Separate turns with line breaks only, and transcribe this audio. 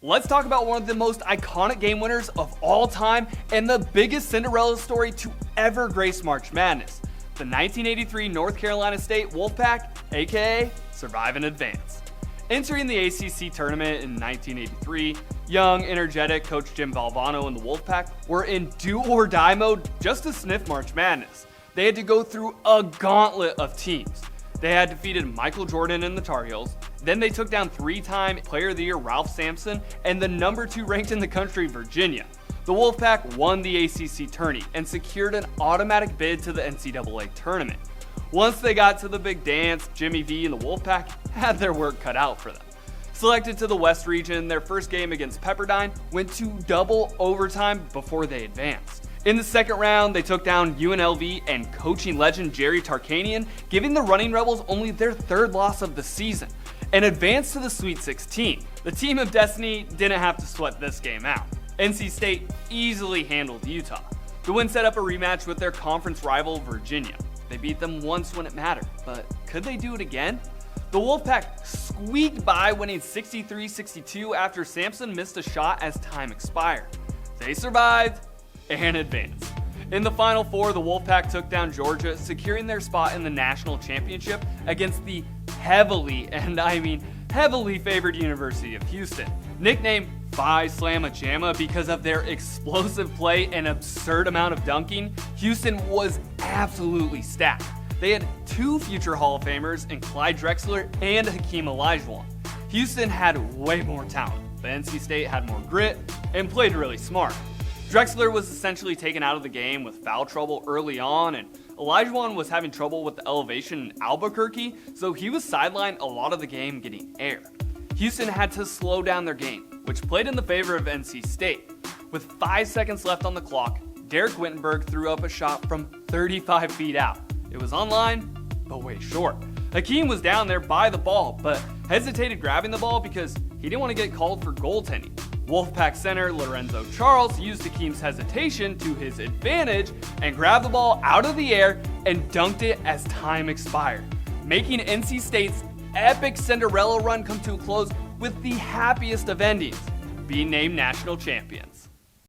Let's talk about one of the most iconic game winners of all time and the biggest Cinderella story to ever grace March Madness, the 1983 North Carolina State Wolfpack, aka Survive and Advance. Entering the ACC tournament in 1983, young, energetic coach Jim Valvano and the Wolfpack were in do-or-die mode just to sniff March Madness. They had to go through a gauntlet of teams. They had defeated Michael Jordan and the Tar Heels. Then they took down three-time Player of the Year Ralph Sampson and the number 2 ranked in the country, Virginia. The Wolfpack won the ACC tourney and secured an automatic bid to the NCAA tournament. Once they got to the big dance, Jimmy V and the Wolfpack had their work cut out for them. Selected to the West region, their first game against Pepperdine went to double overtime before they advanced. In the second round, they took down UNLV and coaching legend Jerry Tarkanian, giving the Running Rebels only their 3rd loss of the season, and advanced to the Sweet 16. The team of destiny didn't have to sweat this game out. NC State easily handled Utah. The win set up a rematch with their conference rival Virginia. They beat them once when it mattered, but could they do it again? The Wolfpack squeaked by, winning 63-62 after Sampson missed a shot as time expired. They survived and advanced. In the Final Four, the Wolfpack took down Georgia, securing their spot in the national championship against the heavily, and I mean heavily favored University of Houston. Nicknamed Phi Slamma Jamma because of their explosive play and absurd amount of dunking, Houston was absolutely stacked. They had 2 future Hall of Famers in Clyde Drexler and Hakeem Olajuwon. Houston had way more talent, but NC State had more grit and played really smart. Drexler was essentially taken out of the game with foul trouble early on, and Olajuwon was having trouble with the elevation in Albuquerque, so he was sidelined a lot of the game getting air. Houston had to slow down their game, which played in the favor of NC State. With 5 seconds left on the clock, Derek Wittenberg threw up a shot from 35 feet out. It was online, but way short. Hakeem was down there by the ball, but hesitated grabbing the ball because he didn't want to get called for goaltending. Wolfpack center Lorenzo Charles used Hakeem's hesitation to his advantage and grabbed the ball out of the air and dunked it as time expired, making NC State's epic Cinderella run come to a close with the happiest of endings, being named national champions.